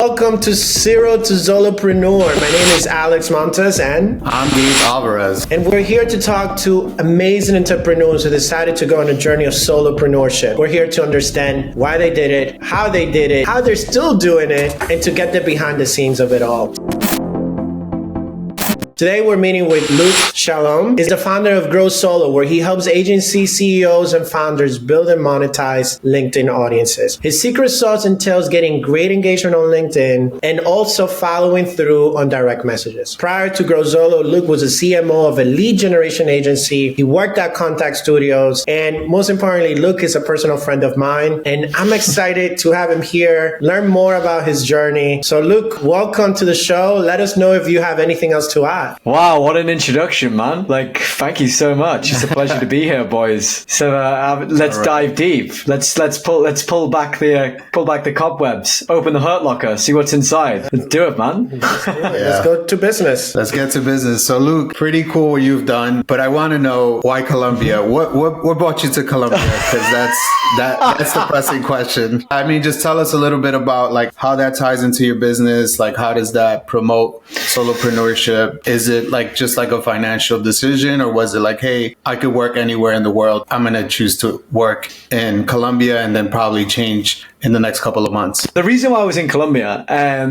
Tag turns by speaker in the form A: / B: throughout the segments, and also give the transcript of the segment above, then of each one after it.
A: Welcome to Zero to Solopreneur. My name is Alex Montes and
B: I'm Gabe Alvarez.
A: And we're here to talk to amazing entrepreneurs who decided to go on a journey of solopreneurship. We're here to understand why they did it, how they're still doing it, and to get the behind the scenes of it all. Today we're meeting with Luke Shalom. He's the founder of Grow Solo, where he helps agency CEOs and founders build and monetize LinkedIn audiences. His secret sauce entails getting great engagement on LinkedIn and also following through on direct messages. Prior to Grow Solo, Luke was a CMO of a lead generation agency. He worked at Contact Studios, and most importantly, Luke is a personal friend of mine, and I'm excited to have him here, learn more about his journey. So Luke, welcome to the show. Let us know if you have anything else to add.
C: Wow, what an introduction, man. Thank you so much. It's a pleasure to be here, boys. So let's dive deep. Let's pull back the cobwebs, open the hurt locker, see what's inside. Let's do it, man.
A: Let's go to business.
B: Let's get to business. So Luke, pretty cool what you've done, but I want to know why Colombia? What brought you to Colombia? Because that's the pressing question. I mean, just tell us a little bit about how that ties into your business. How does that promote solopreneurship? Is it just a financial decision, or was it hey, I could work anywhere in the world. I'm going to choose to work in Colombia and then probably change in the next couple of months?
C: The reason why I was in Colombia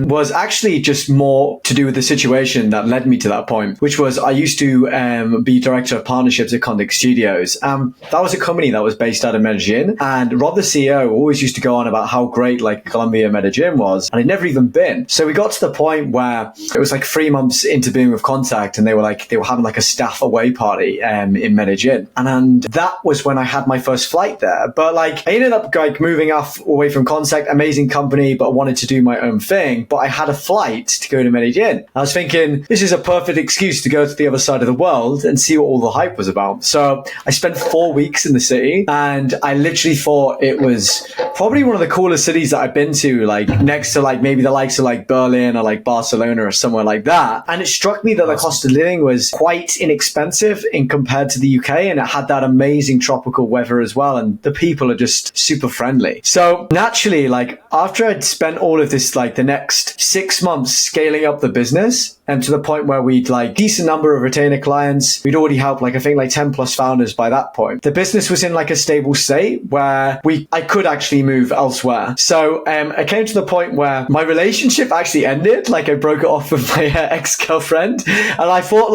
C: was actually just more to do with the situation that led me to that point, which was I used to be director of partnerships at Contact Studios. That was a company that was based out of Medellin, and Rob, the CEO, always used to go on about how great Colombia, Medellin was, and I'd never even been. So we got to the point where it was 3 months into being with Contact, and they were having a staff away party in Medellin, and that was when I had my first flight there. But I ended up moving away from Contact, amazing company, but I wanted to do my own thing. But I had a flight to go to Medellin. I was thinking, this is a perfect excuse to go to the other side of the world and see what all the hype was about. So I spent 4 weeks in the city, and I literally thought it was probably one of the coolest cities that I've been to, next to maybe the likes of Berlin or Barcelona or somewhere like that. And it struck me that the cost of living was quite inexpensive in compared to the UK, and it had that amazing tropical weather as well, and the people are just super friendly. So naturally, after I'd spent all of this the next 6 months scaling up the business, and to the point where we'd decent number of retainer clients, we'd already helped I think 10 plus founders by that point. The business was in a stable state where I could actually move elsewhere. So I came to the point where my relationship actually ended. I broke it off with my ex-girlfriend, and I thought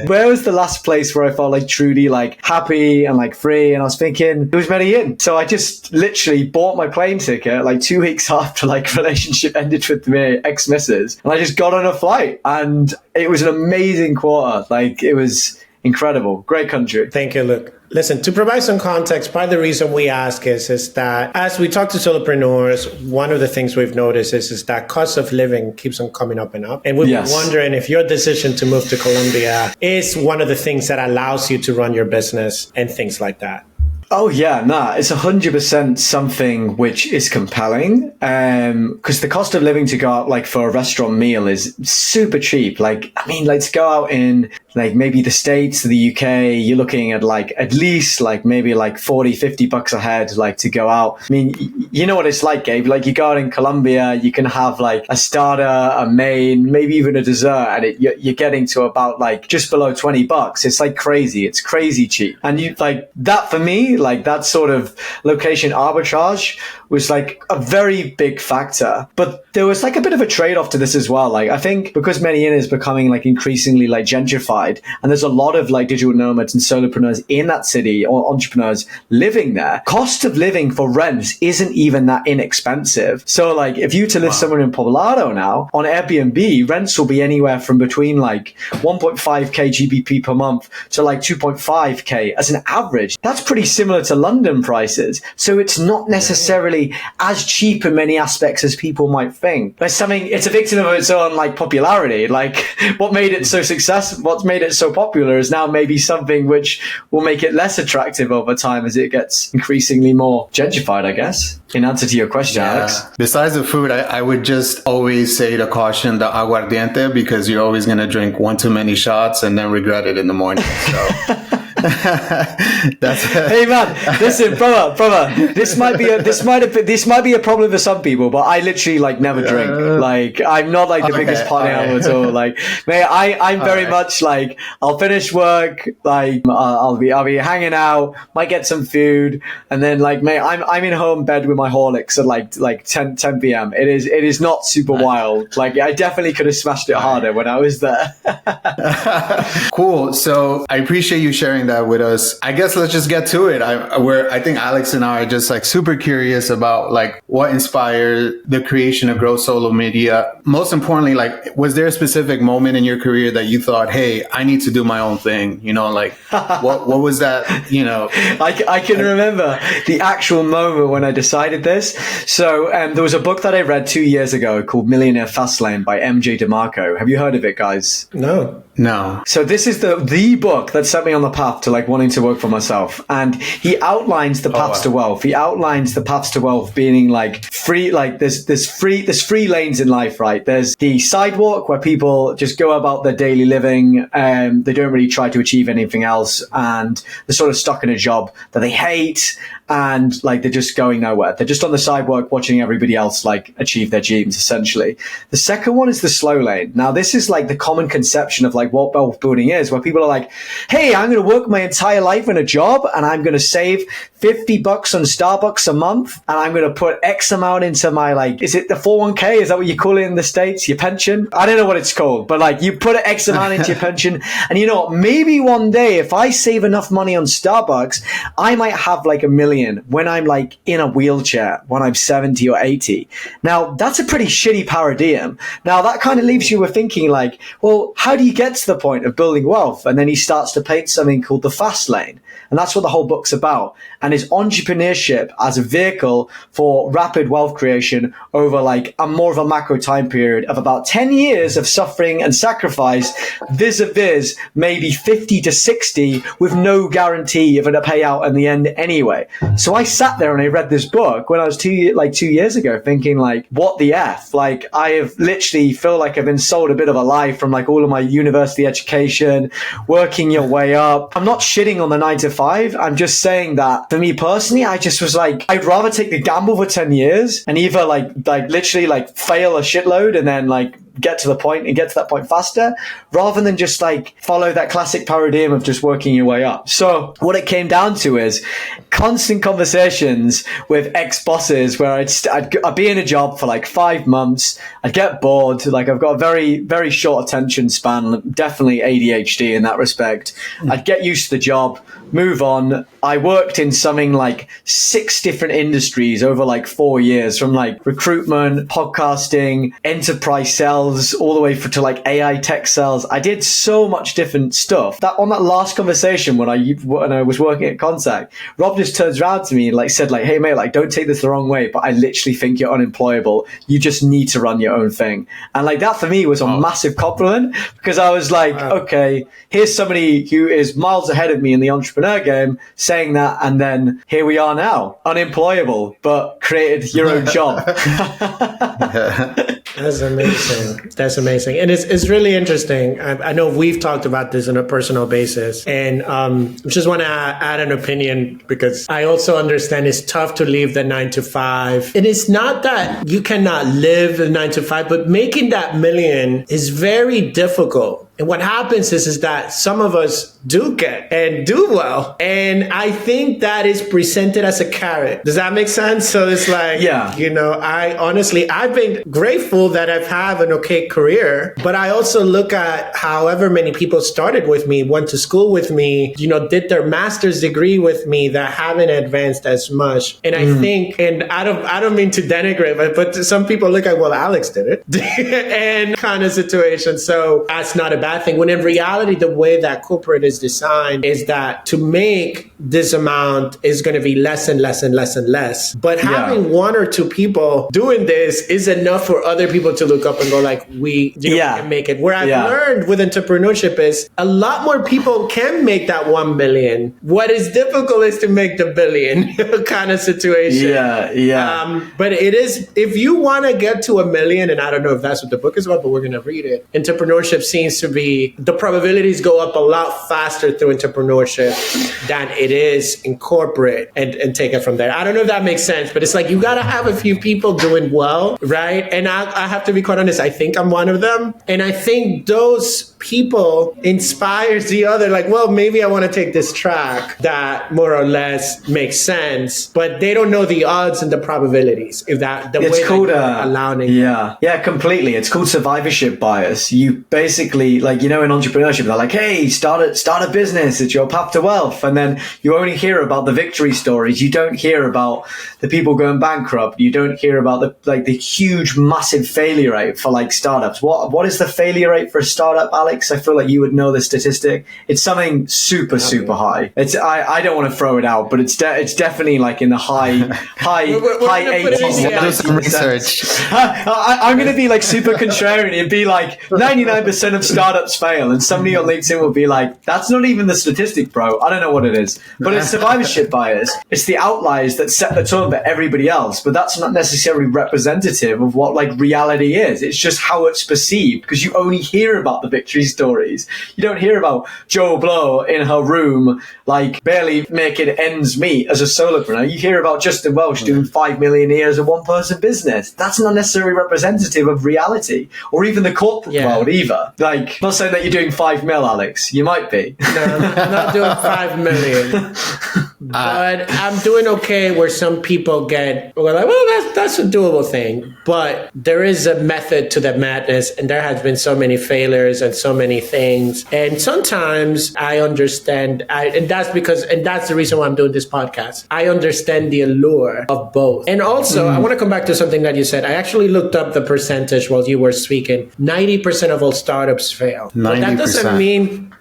C: where was the last place where I felt truly happy and free? And I was thinking it was Medellin. So I just literally bought my plane ticket 2 weeks after relationship ended with my ex-missus, and I just got on a flight, and it was an amazing quarter. It was incredible. Great country.
A: Thank you, Luke. Listen, to provide some context, part of the reason we ask is that as we talk to solopreneurs, one of the things we've noticed is that cost of living keeps on coming up and up. And we've been wondering if your decision to move to Colombia is one of the things that allows you to run your business and things like that.
C: Oh yeah, it's 100% something which is compelling, because the cost of living to go out for a restaurant meal is super cheap. To go out in maybe the States or the UK, you're looking at at least maybe $40-50 a head to go out. I mean, you know what it's like, Gabe. You go out in Colombia, you can have a starter, a main, maybe even a dessert, and you're getting to about just below $20. It's crazy. It's crazy cheap. And you that for me, that sort of location arbitrage was a very big factor. But there was a bit of a trade-off to this as well. I think because Medellin is becoming increasingly gentrified, and there's a lot of digital nomads and solopreneurs in that city, or entrepreneurs living there, cost of living for rents isn't even that inexpensive. So if you to live somewhere in Poblado now, on Airbnb, rents will be anywhere from between 1.5k GBP per month to 2.5k as an average. That's pretty similar to London prices. So it's not necessarily as cheap in many aspects as people might think. It's a victim of its own popularity. What made it so successful, what's made it so popular is now maybe something which will make it less attractive over time as it gets increasingly more gentrified, I guess. In answer to your question, Alex.
B: Besides the food, I would just always say to caution the aguardiente, because you're always going to drink one too many shots and then regret it in the morning. So
C: Hey man, listen, brother. This might be a problem for some people, but I literally like never drink. Like I'm not like the biggest party animal at all. Like, man, I'm very much like I'll finish work, like I'll be hanging out, might get some food, and then like, mate, I'm in home bed with my Horlicks at like 10 p.m. It is not super wild. Like I definitely could have smashed it harder when I was there.
B: Cool. So I appreciate you sharing that with us. I guess let's just get to it. I think Alex and I are just like super curious about like what inspired the creation of Grow Solo Media. Most importantly, like, was there a specific moment in your career that you thought, hey, I need to do my own thing? You know, like what was that? You know,
C: I can remember the actual moment when I decided this. So there was a book that I read 2 years ago called Millionaire Fastlane by MJ DeMarco. Have you heard of it, guys?
A: No.
B: So
C: this is the book that set me on the path to like wanting to work for myself. And he outlines the paths to wealth. He outlines the paths to wealth being like free, like there's free lanes in life, right? There's the sidewalk where people just go about their daily living. They don't really try to achieve anything else. And they're sort of stuck in a job that they hate. And like, they're just going nowhere. They're just on the sidewalk watching everybody else like achieve their dreams, essentially. The second one is the slow lane. Now, this is like the common conception of like what wealth building is, where people are like, hey, I'm going to work my entire life in a job and I'm going to save $50 on Starbucks a month. And I'm going to put X amount into my, like, is it the 401k? Is that what you call it in the States? Your pension? I don't know what it's called, but like you put X amount into your pension. And you know what? Maybe one day if I save enough money on Starbucks, I might have like $1 million when I'm like in a wheelchair when I'm 70 or 80. Now, that's a pretty shitty paradigm. Now, that kind of leaves you with thinking like, well, how do you get to the point of building wealth? And then he starts to paint something called the fast lane. And that's what the whole book's about. And is entrepreneurship as a vehicle for rapid wealth creation over like a more of a macro time period of about 10 years of suffering and sacrifice vis-a-vis maybe 50 to 60 with no guarantee of a payout in the end anyway. So I sat there and I read this book when I was 2 years ago thinking like, what the F? Like I have literally feel like I've been sold a bit of a lie from like all of my university education, working your way up. I'm not shitting on the 9 to 5. I'm just saying that for me personally, I just was like, I'd rather take the gamble for 10 years and either like literally like fail a shitload and then like get to the point and get to that point faster rather than just like follow that classic paradigm of just working your way up. So what it came down to is constant conversations with ex-bosses where I'd be in a job for like 5 months. I'd get bored. Like I've got a very, very short attention span, definitely ADHD in that respect. I'd get used to the job, move on. I worked in something like 6 different industries over like 4 years, from like recruitment, podcasting, enterprise sales, all the way to like AI tech sales. I did so much different stuff that on that last conversation when I was working at Contact, Rob just turns around to me and like said like, hey mate, like don't take this the wrong way, but I literally think you're unemployable. You just need to run your own thing. And like that for me was a massive compliment because I was like, okay, here's somebody who is miles ahead of me in the entrepreneur game saying that, and then here we are now, unemployable, but created your own job.
A: That's amazing. That's amazing. And it's really interesting. I know we've talked about this on a personal basis, and just want to add an opinion because I also understand it's tough to leave the 9 to 5. And it's not that you cannot live the 9 to 5, but making that million is very difficult. And what happens is that some of us do get and do well. And I think that is presented as a carrot. Does that make sense? So it's like,
C: yeah,
A: you know, I've been grateful that I've had an okay career, but I also look at however many people started with me, went to school with me, you know, did their master's degree with me that haven't advanced as much. And I think, and I don't mean to denigrate, but some people look at, well, Alex did it and kind of situation. So that's not a bad thing. When in reality, the way that corporate is designed is that to make this amount is going to be less and less and less and less. But having one or two people doing this is enough for other people to look up and go like, we can make it. Where I've learned with entrepreneurship is a lot more people can make that 1 million. What is difficult is to make the billion kind of situation. But it is, if you want to get to 1 million, and I don't know if that's what the book is about, but we're going to read it. Entrepreneurship seems to be, the probabilities go up a lot faster through entrepreneurship than it is in corporate and take it from there. I don't know if that makes sense, but it's like you got to have a few people doing well, right? And I have to be quite honest, I think I'm one of them. And I think those people inspires the other, like, well, maybe I want to take this track that more or less makes sense, but they don't know the odds and the probabilities. If that, the
C: it's
A: way
C: called
A: allowing
C: completely. It's called survivorship bias. You basically, like, in entrepreneurship, they're like, hey, start a business. It's your path to wealth. And then you only hear about the victory stories. You don't hear about the people going bankrupt. You don't hear about the huge, massive failure rate for like startups. What is the failure rate for a startup, Alex? I feel like you would know the statistic. It's something super high. It's I don't want to throw it out, but it's definitely like in the high 80s.
B: Do some research.
C: I'm going to be like super contrarian and be like 99% of startups fail, and somebody on LinkedIn will be like, that's not even the statistic, bro. I don't know what it is, but it's survivorship bias. It's the outliers that set the tone for everybody else, but that's not necessarily representative of what like reality is. It's just how it's perceived, because you only hear about the victory stories. You don't hear about Joe Blow in her room like barely making ends meet as a solopreneur. You hear about Justin Welch doing 5 million a year as a one-person business. That's not necessarily representative of reality, or even the corporate world either. Like, not saying that you're doing 5 mil, Alex. You might be.
A: No, I'm not doing 5 million. But I'm doing okay where some people we're like, well, that's a doable thing. But there is a method to the madness, and there has been so many failures and so many things. And sometimes I understand, and that's the reason why I'm doing this podcast. I understand the allure of both. And also, I want to come back to something that you said. I actually looked up the percentage while you were speaking. 90% of all startups fail. 90%. But that doesn't mean,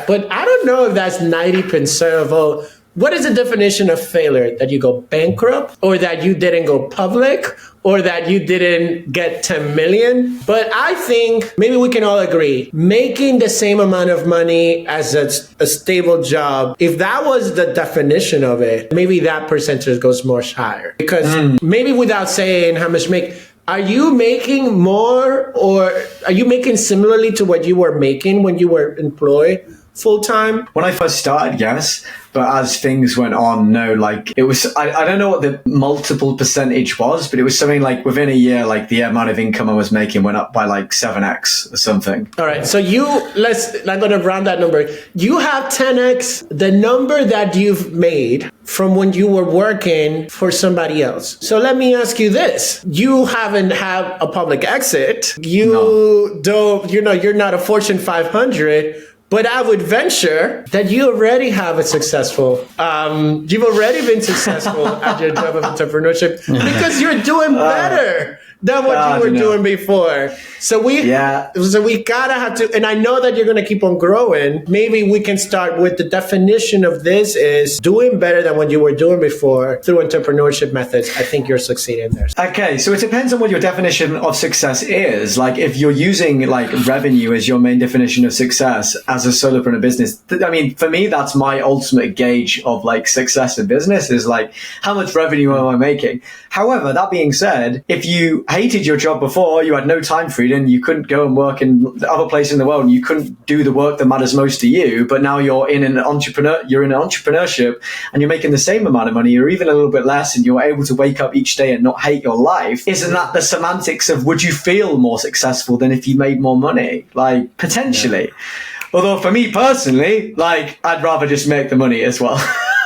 A: but I don't know if that's 90% of all. What is the definition of failure? That you go bankrupt, or that you didn't go public, or that you didn't get 10 million? But I think maybe we can all agree, making the same amount of money as a stable job, if that was the definition of it, maybe that percentage goes much higher. Because maybe without saying how much are you making more, or are you making similarly to what you were making when you were employed full-time?
C: When I first started, yes. But as things went on, no, like it was, I don't know what the multiple percentage was, but it was something like within a year, like the amount of income I was making went up by like 7x or something.
A: All right. So I'm going to round that number. You have 10x the number that you've made from when you were working for somebody else. So let me ask you this. You haven't had a public exit. You're not a Fortune 500. But I would venture that you already have a successful, you've already been successful at your job of entrepreneurship because you're doing better than what you were doing before. So we gotta have to, and I know that you're gonna keep on growing. Maybe we can start with the definition of this is doing better than what you were doing before through entrepreneurship methods. I think you're succeeding there.
C: Okay, so it depends on what your definition of success is. Like if you're using like revenue as your main definition of success as a solopreneur business, I mean, for me, that's my ultimate gauge of like success in business is like, how much revenue am I making? However, that being said, if you hated your job before, you had no time freedom, you couldn't go and work in other places in the world, and you couldn't do the work that matters most to you, but now you're in entrepreneurship and you're making the same amount of money or even a little bit less, and you're able to wake up each day and not hate your life, isn't that the semantics of would you feel more successful than if you made more money? Like potentially. Yeah. Although for me personally, like I'd rather just make the money as well.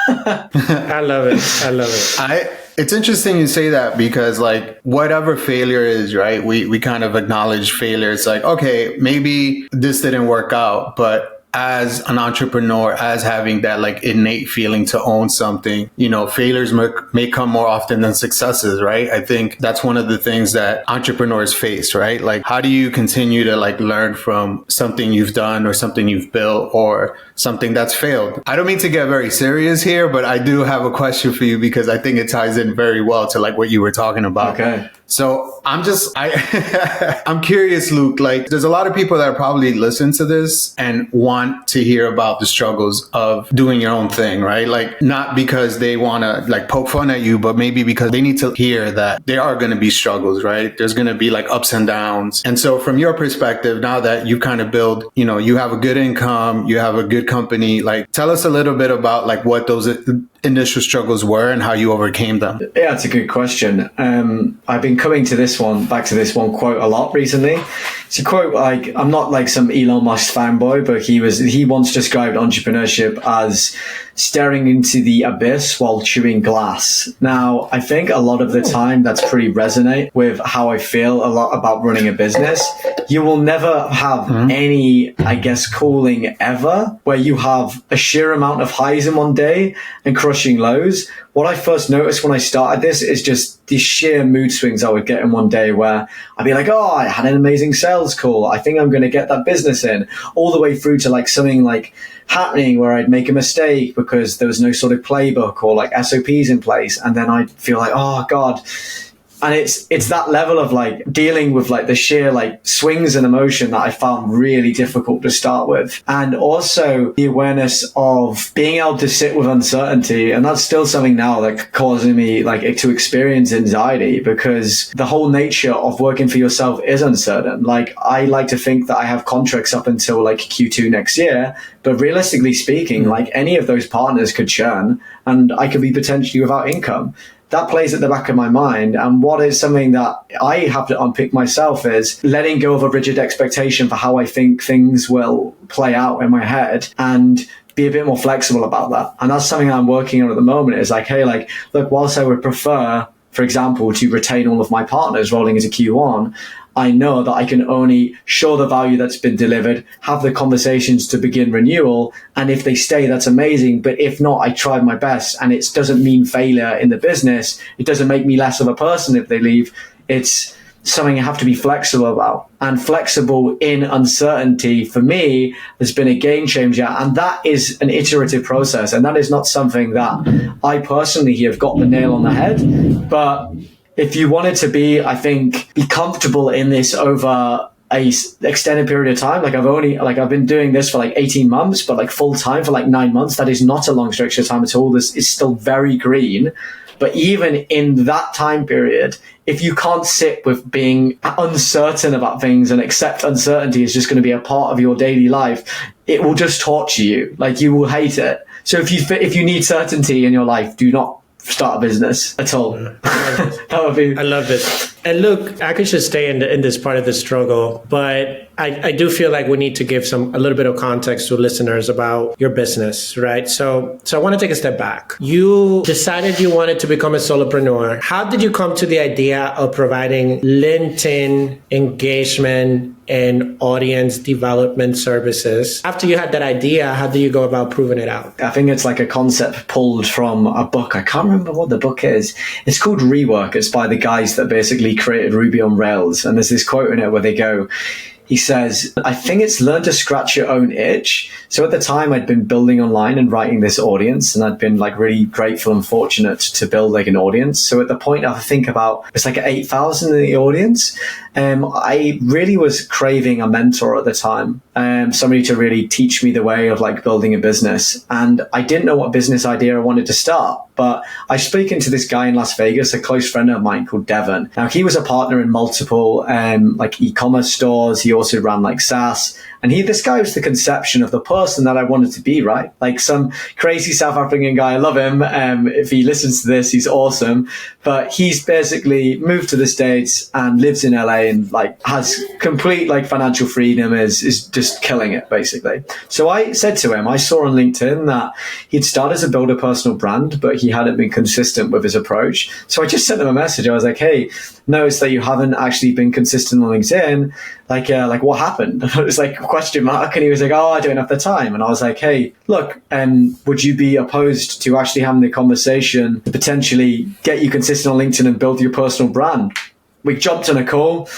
A: I love it.
B: It's interesting you say that because like whatever failure is, right? We kind of acknowledge failure. It's like, okay, maybe this didn't work out, but as an entrepreneur, as having that like innate feeling to own something, failures may come more often than successes, right? I think that's one of the things that entrepreneurs face, right? Like, how do you continue to like learn from something you've done or something you've built or something that's failed? I don't mean to get very serious here, but I do have a question for you because I think it ties in very well to like what you were talking about.
C: Okay.
B: So I'm curious, Luke, like there's a lot of people that probably listen to this and want to hear about the struggles of doing your own thing, right? Like not because they want to like poke fun at you, but maybe because they need to hear that there are going to be struggles, right? There's going to be like ups and downs. And so from your perspective, now that you kind of build, you have a good income, you have a good company, like tell us a little bit about like what those initial struggles were and how you overcame them.
C: Yeah, it's a good question. I've been coming back to this one quote a lot recently. It's a quote like, I'm not like some Elon Musk fanboy, but he once described entrepreneurship as staring into the abyss while chewing glass. Now, I think a lot of the time that's pretty resonate with how I feel a lot about running a business. You will never have any, I guess, cooling ever where you have a sheer amount of highs in one day and crushing lows. What I first noticed when I started this is just the sheer mood swings I would get in one day where I'd be like, oh, I had an amazing sales call. I think I'm going to get that business in, all the way through to like something like happening where I'd make a mistake because there was no sort of playbook or like SOPs in place. And then I'd feel like, oh God. And it's that level of like dealing with like the sheer like swings in emotion that I found really difficult to start with. And also the awareness of being able to sit with uncertainty. And that's still something now like causing me like to experience anxiety because the whole nature of working for yourself is uncertain. Like I like to think that I have contracts up until like Q2 next year, but realistically speaking, like any of those partners could churn and I could be potentially without income. That plays at the back of my mind. And what is something that I have to unpick myself is letting go of a rigid expectation for how I think things will play out in my head and be a bit more flexible about that. And that's something I'm working on at the moment is like, hey, like, look, whilst I would prefer, for example, to retain all of my partners rolling into Q1, I know that I can only show the value that's been delivered, have the conversations to begin renewal. And if they stay, that's amazing. But if not, I tried my best and it doesn't mean failure in the business. It doesn't make me less of a person if they leave. It's something I have to be flexible about, and flexible in uncertainty for me has been a game changer. And that is an iterative process. And that is not something that I personally have got the nail on the head, but if you wanted to be, I think, be comfortable in this over a extended period of time, I've been doing this for like 18 months, but like full time for like 9 months, that is not a long stretch of time at all. This is still very green. But even in that time period, if you can't sit with being uncertain about things and accept uncertainty is just going to be a part of your daily life, it will just torture you. Like you will hate it. So if you need certainty in your life, do not start a business at all. That would be.
A: I love it. And look, I could just stay in this part of the struggle, but I do feel like we need to give a little bit of context to listeners about your business, right? So I want to take a step back. You decided you wanted to become a solopreneur. How did you come to the idea of providing LinkedIn engagement and audience development services? After you had that idea, how do you go about proving it out?
C: I think it's like a concept pulled from a book. I can't remember what the book is. It's called Rework. It's by the guys that basically created Ruby on Rails. And there's this quote in it where they go, he says, I think it's learn to scratch your own itch. So at the time I'd been building online and writing this audience, and I'd been like really grateful and fortunate to build like an audience. So at the point I think about, it's like 8,000 in the audience. I really was craving a mentor at the time, somebody to really teach me the way of like building a business. And I didn't know what business idea I wanted to start, but I speaking to this guy in Las Vegas, a close friend of mine called Devon. Now he was a partner in multiple like e-commerce stores. He also ran like SaaS. And this guy was the conception of the person that I wanted to be, right? Like some crazy South African guy. I love him. If he listens to this, he's awesome. But he's basically moved to the States and lives in LA and like has complete like financial freedom, is just killing it basically. So I said to him, I saw on LinkedIn that he'd started to build a personal brand, but he hadn't been consistent with his approach. So I just sent him a message. I was like, hey, notice that you haven't actually been consistent on LinkedIn. like what happened? And it was like question mark. And he was like, oh, I don't have the time. And I was like, hey, look, would you be opposed to actually having the conversation to potentially get you consistent on LinkedIn and build your personal brand? We jumped on a call.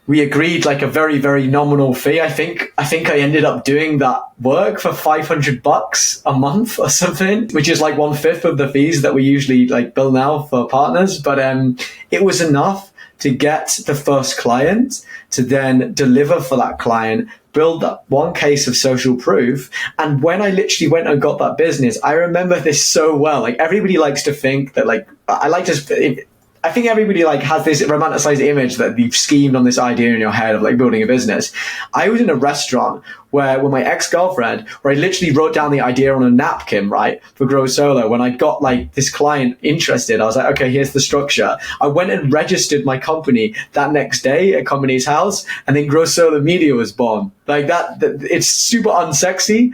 C: We agreed like a very, very nominal fee. I think I ended up doing that work for $500 a month or something, which is like 1/5 of the fees that we usually like bill now for partners. But it was enough to get the first client, to then deliver for that client, build that one case of social proof. And when I literally went and got that business, I remember this so well. Like everybody likes to think that like, I think everybody like has this romanticized image that you've schemed on this idea in your head of like building a business. I was in a restaurant with my ex-girlfriend, where I literally wrote down the idea on a napkin, right, for Grow Solo. When I got like this client interested, I was like, okay, here's the structure. I went and registered my company that next day at company's house, and then Grow Solo Media was born. Like that it's super unsexy.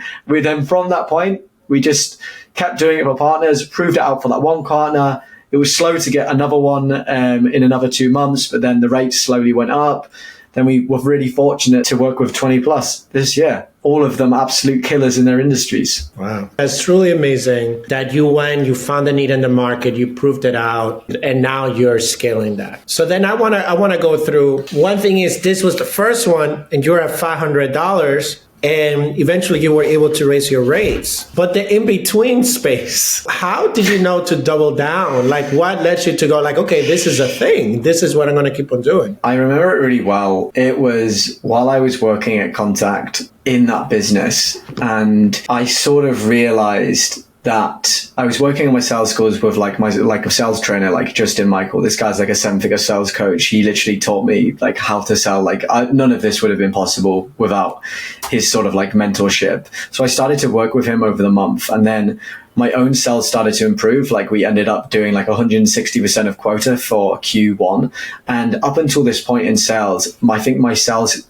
C: From that point, we just kept doing it for partners, proved it out for that one partner. It was slow to get another one in another 2 months, but then the rates slowly went up. Then we were really fortunate to work with 20 plus this year. All of them absolute killers in their industries.
A: Wow. That's truly amazing that you found a need in the market, you proved it out, and now you're scaling that. So then I want to go through, one thing is this was the first one and you're at $500. And eventually you were able to raise your rates. But the in-between space, how did you know to double down? Like what led you to go like, okay, this is a thing. This is what I'm going to keep on doing.
C: I remember it really well. It was while I was working at Contact in that business. And I sort of realized that I was working on my sales skills with like a sales trainer, like Justin Michael. This guy's like a 7-figure sales coach. He literally taught me like how to sell. Like none of this would have been possible without his sort of like mentorship. So I started to work with him over the month, and then my own sales started to improve. Like we ended up doing like 160% of quota for Q1. And up until this point in sales, I think my sales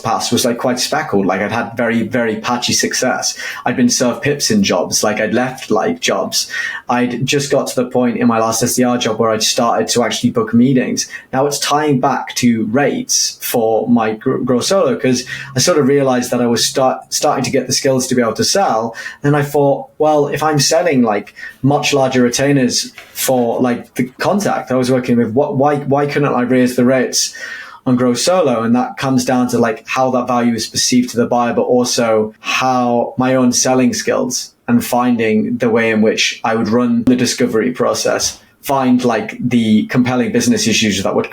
C: past was like quite speckled. Like I'd had very, very patchy success. I'd been served pips in jobs. Like I'd left like jobs. I'd just got to the point in my last SDR job where I'd started to actually book meetings. Now it's tying back to rates for my Grow Solo, because I sort of realized that I was starting to get the skills to be able to sell. And I thought, well, if I'm selling like much larger retainers for like the Contact I was working with, why couldn't I raise the rates on Grow Solo? And that comes down to like how that value is perceived to the buyer, but also how my own selling skills and finding the way in which I would run the discovery process, find like the compelling business issues that would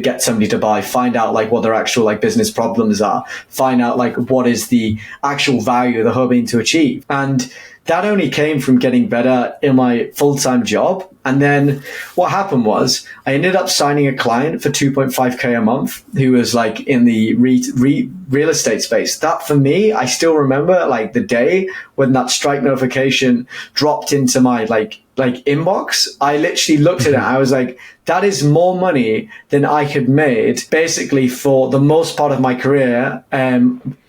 C: get somebody to buy, find out like what their actual like business problems are, find out like what is the actual value they're hoping to achieve. And that only came from getting better in my full-time job. And then what happened was I ended up signing a client for 2.5K a month who was like in the real estate space. That for me, I still remember like the day when that strike notification dropped into my like inbox. I literally looked at it. I was like, that is more money than I had made basically for the most part of my career,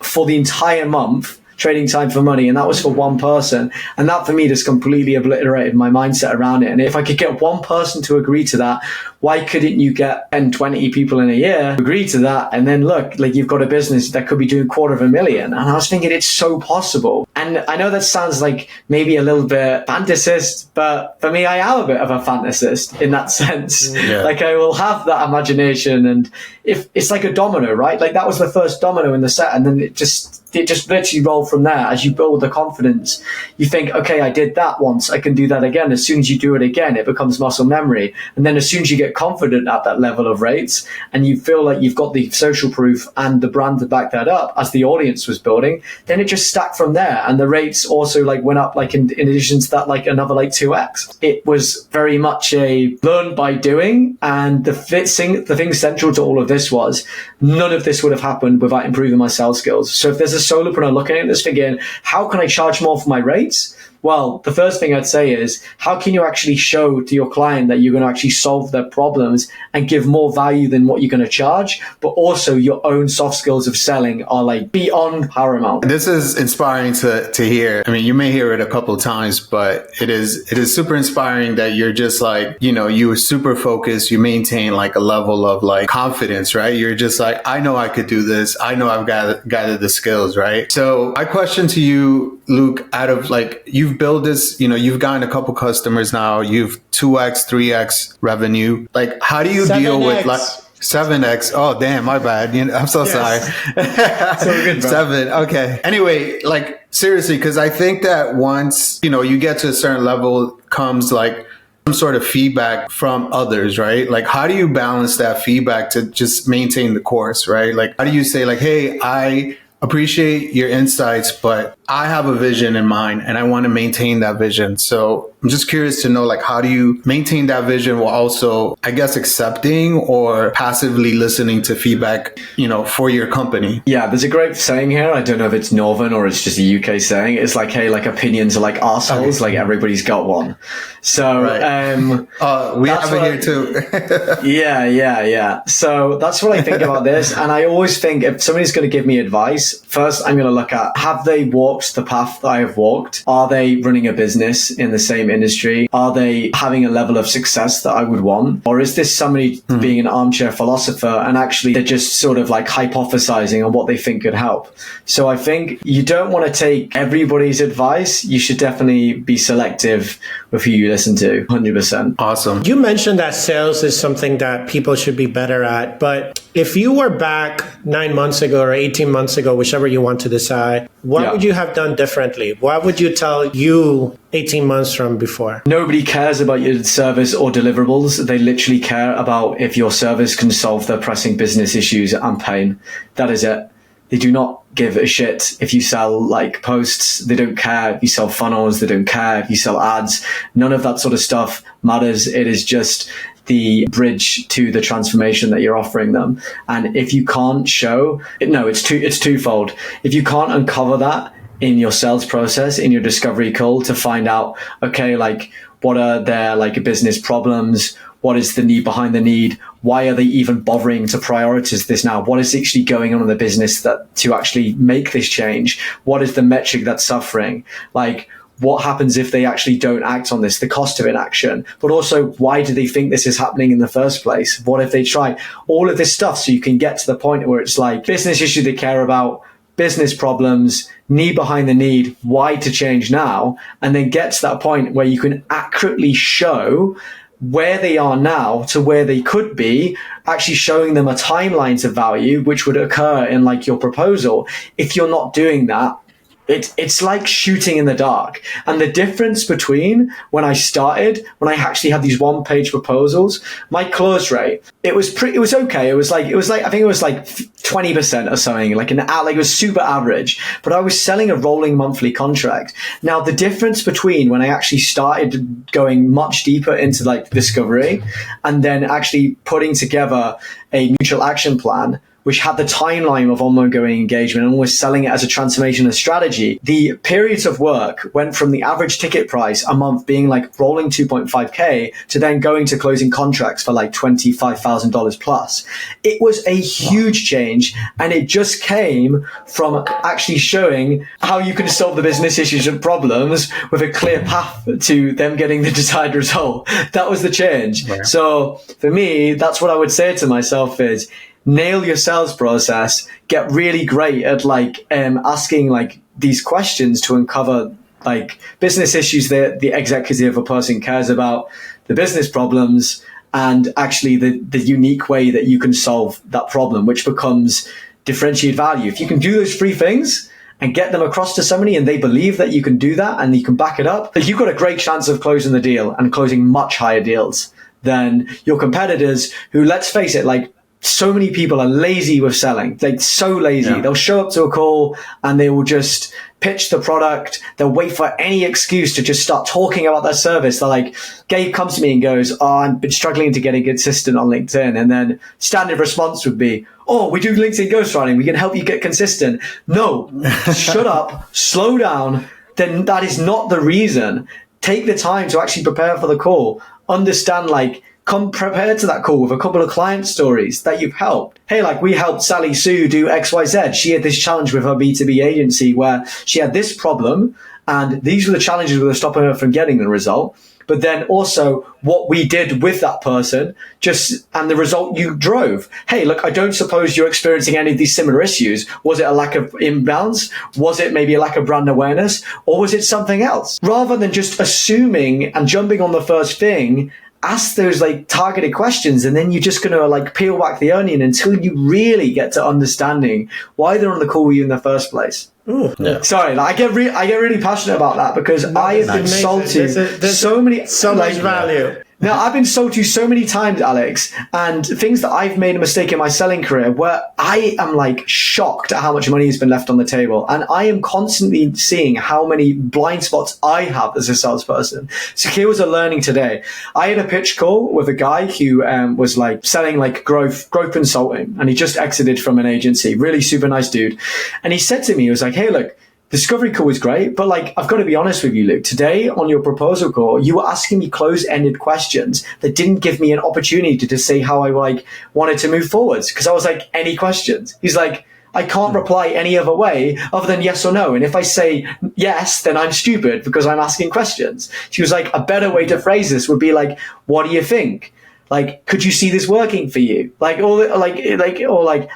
C: for the entire month. Trading time for money, and that was for one person. And that for me just completely obliterated my mindset around it. And if I could get one person to agree to that, why couldn't you get 10, 20 people in a year agree to that? And then look, like you've got a business that could be doing $250,000. And I was thinking it's so possible. And I know that sounds like maybe a little bit fantasist, but for me, I am a bit of a fantasist in that sense. Yeah. Like I will have that imagination, and if it's like a domino, right? Like that was the first domino in the set, and then it just literally rolled from there. As you build the confidence, you think, okay, I did that once, I can do that again. As soon as you do it again, it becomes muscle memory. And then as soon as you get confident at that level of rates, and you feel like you've got the social proof and the brand to back that up as the audience was building, then it just stacked from there. And the rates also like went up like in addition to that, like another like 2x. It was very much a learn by doing. And the thing central to all of this was none of this would have happened without improving my sales skills. So if there's a solopreneur looking at this figure, how can I charge more for my rates? Well, the first thing I'd say is, how can you actually show to your client that you're going to actually solve their problems and give more value than what you're going to charge, but also your own soft skills of selling are like beyond paramount.
B: This is inspiring to hear. I mean, you may hear it a couple of times, but it is super inspiring that you're just like, you know, you were super focused. You maintain like a level of like confidence, right? You're just like, I know I could do this. I know I've gathered the skills, right? So my question to you, Luke, out of like, you've built this, you know, you've gotten a couple customers now, you've 2x, 3x revenue. Like, how do you deal with like 7x? Oh, damn, my bad. You know, I'm so sorry.
C: So good, bro.
B: 7. Okay. Anyway, like seriously, because I think that once, you know, you get to a certain level comes like some sort of feedback from others, right? Like, how do you balance that feedback to just maintain the course, right? Like, how do you say like, hey, I appreciate your insights, but I have a vision in mind and I want to maintain that vision. So I'm just curious to know, like, how do you maintain that vision while also, I guess, accepting or passively listening to feedback, you know, for your company?
C: Yeah, there's a great saying here. I don't know if it's Northern or it's just a UK saying. It's like, hey, like opinions are like arseholes, like everybody's got one. So,
B: we have it here too.
C: Yeah. So that's what I think about this. And I always think if somebody's going to give me advice, first I'm going to look at, have they walked the path that I have walked? Are they running a business in the same industry? Are they having a level of success that I would want? Or is this somebody being an armchair philosopher and actually they're just sort of like hypothesizing on what they think could help? So I think you don't want to take everybody's advice. You should definitely be selective with who you listen to. 100%.
B: Awesome.
A: You mentioned that sales is something that people should be better at, but if you were back 9 months ago or 18 months ago, whichever you want to decide, what would you have done differently? What would you tell you 18 months from before?
C: Nobody cares about your service or deliverables. They literally care about if your service can solve their pressing business issues and pain. That is it. They do not give a shit if you sell like posts. They don't care if you sell funnels. They don't care if you sell ads. None of that sort of stuff matters. It is just the bridge to the transformation that you're offering them. And if you can't show it, it's twofold. If you can't uncover that in your sales process, in your discovery call to find out, okay, like what are their like business problems? What is the need behind the need? Why are they even bothering to prioritize this now? What is actually going on in the business that to actually make this change? What is the metric that's suffering? Like, what happens if they actually don't act on this, the cost of inaction, but also why do they think this is happening in the first place? What if they try all of this stuff so you can get to the point where it's like business issue they care about, business problems, need behind the need, why to change now, and then get to that point where you can accurately show where they are now to where they could be, actually showing them a timeline to value, which would occur in like your proposal. If you're not doing that, it's like shooting in the dark. And the difference between when I started, when I actually had these 1-page proposals, my close rate, it was okay. It was like I think it was like 20% or something, like it was super average, but I was selling a rolling monthly contract. Now the difference between when I actually started going much deeper into like discovery and then actually putting together a mutual action plan, which had the timeline of ongoing engagement and was selling it as a transformation and strategy, the periods of work went from the average ticket price a month being like rolling 2.5K to then going to closing contracts for like $25,000 plus. It was a huge change, and it just came from actually showing how you can solve the business issues and problems with a clear path to them getting the desired result. That was the change. Yeah. So for me, that's what I would say to myself is, nail your sales process, get really great at like asking like these questions to uncover like business issues that the executive or person cares about, the business problems, and actually the unique way that you can solve that problem, which becomes differentiated value. If you can do those 3 things and get them across to somebody and they believe that you can do that and you can back it up, you've got a great chance of closing the deal and closing much higher deals than your competitors who, let's face it, like, so many people are lazy with selling, like so lazy. Yeah. They'll show up to a call and they will just pitch the product. They'll wait for any excuse to just start talking about their service. They're like, Gabe comes to me and goes, oh, I've been struggling to get consistent on LinkedIn. And then standard response would be, oh, we do LinkedIn ghostwriting. We can help you get consistent. No, shut up, slow down, then that is not the reason. Take the time to actually prepare for the call. Understand, like, come prepared to that call with a couple of client stories that you've helped. Hey, like, we helped Sally Sue do XYZ. She had this challenge with her B2B agency where she had this problem, and these were the challenges that were stopping her from getting the result. But then also what we did with that person, and the result you drove. Hey, look, I don't suppose you're experiencing any of these similar issues. Was it a lack of imbalance? Was it maybe a lack of brand awareness? Or was it something else? Rather than just assuming and jumping on the first thing, ask those like targeted questions, and then you're just going to like peel back the onion until you really get to understanding why they're on the call with you in the first place.
A: Ooh,
C: yeah. Sorry, like, I get really passionate about that because I have been sold to so much value. Now, I've been sold to so many times, Alex, and things that I've made a mistake in my selling career where I am like shocked at how much money has been left on the table. And I am constantly seeing how many blind spots I have as a salesperson. So here was a learning today. I had a pitch call with a guy who was like selling like growth consulting, and he just exited from an agency. Really super nice dude. And he said to me, he was like, hey, look, discovery call was great, but like, I've got to be honest with you, Luke. Today on your proposal call, you were asking me closed-ended questions that didn't give me an opportunity to say how I like wanted to move forwards. Because I was like, any questions? He's like, I can't reply any other way other than yes or no. And if I say yes, then I'm stupid because I'm asking questions. She was like, a better way to phrase this would be like, what do you think? Like, could you see this working for you? Or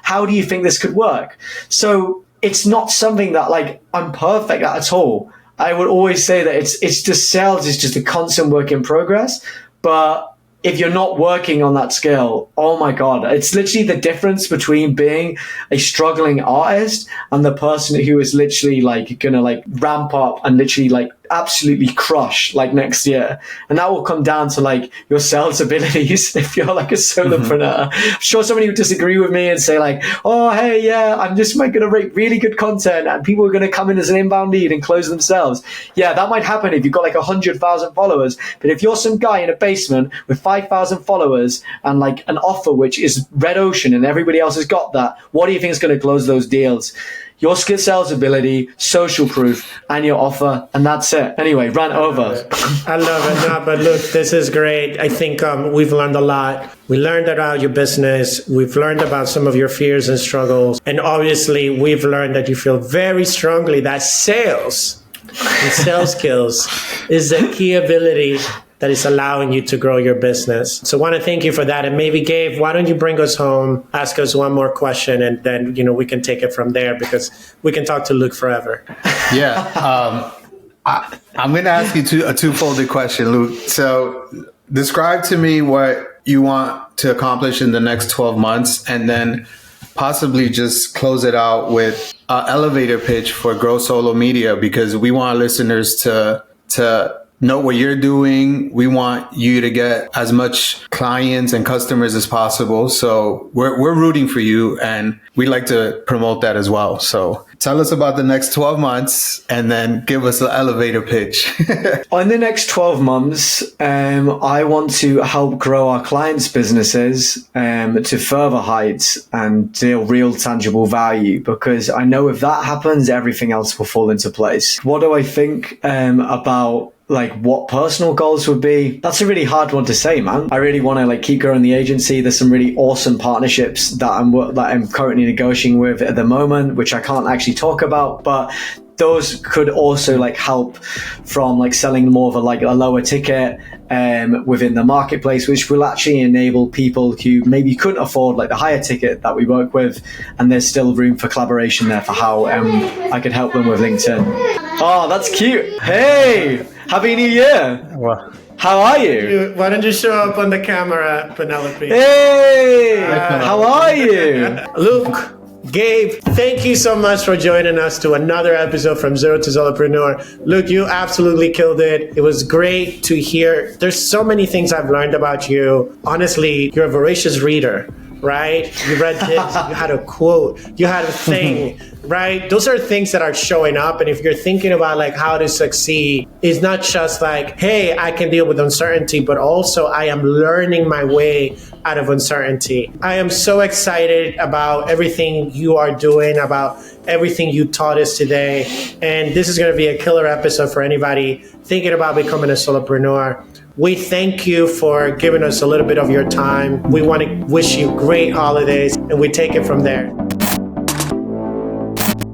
C: how do you think this could work? So it's not something that like I'm perfect at all. I would always say that it's just sales is just a constant work in progress. But if you're not working on that skill, oh my God, it's literally the difference between being a struggling artist and the person who is literally like gonna like ramp up and literally like absolutely crush like next year. And that will come down to like your sales abilities if you're like a solopreneur. I'm sure somebody would disagree with me and say like, oh, hey, yeah, I'm just going to rate really good content and people are going to come in as an inbound lead and close themselves. Yeah, that might happen if you've got like 100,000 followers. But if you're some guy in a basement with 5,000 followers and like an offer which is red ocean and everybody else has got that, what do you think is going to close those deals? Your skill sales ability, social proof, and your offer, and that's it. Anyway, ran over.
A: I love it. No, but look, this is great. I think we've learned a lot. We learned about your business. We've learned about some of your fears and struggles. And obviously, we've learned that you feel very strongly that sales and sales skills is the key ability that is allowing you to grow your business. So I want to thank you for that. And maybe, Gabe, why don't you bring us home, ask us one more question, and then, we can take it from there because we can talk to Luke forever.
B: Yeah. I'm going to ask you a two-folded question, Luke. So describe to me what you want to accomplish in the next 12 months, and then possibly just close it out with an elevator pitch for Grow Solo Media, because we want our listeners to know what you're doing. We want you to get as much clients and customers as possible. So we're rooting for you, and we like to promote that as well. So tell us about the next 12 months and then give us an elevator pitch.
C: In the next 12 months, I want to help grow our clients' businesses to further heights and deal real tangible value, because I know if that happens, everything else will fall into place. What do I think about like what personal goals would be? That's a really hard one to say, man. I really want to like keep growing the agency. There's some really awesome partnerships that I'm currently negotiating with at the moment, which I can't actually talk about, but those could also like help from like selling more of a lower ticket within the marketplace, which will actually enable people who maybe couldn't afford like the higher ticket that we work with, and there's still room for collaboration there for how I could help them with LinkedIn. Oh, that's cute. Hey, Happy New Year.
B: Well,
C: how are you?
A: Why don't you show up on the camera, Penelope?
C: Hey, how are you?
A: Luke, Gabe, thank you so much for joining us to another episode from Zero to Solopreneur. Luke, you absolutely killed it. It was great to hear. There's so many things I've learned about you. Honestly, you're a voracious reader. right? You read this, you had a quote, you had a thing, right? Those are things that are showing up. And if you're thinking about like how to succeed, it's not just like, hey, I can deal with uncertainty, but also I am learning my way out of uncertainty. I am so excited about everything you are doing, about everything you taught us today. And this is going to be a killer episode for anybody thinking about becoming a solopreneur. We thank you for giving us a little bit of your time. We want to wish you great holidays, and we take it from there.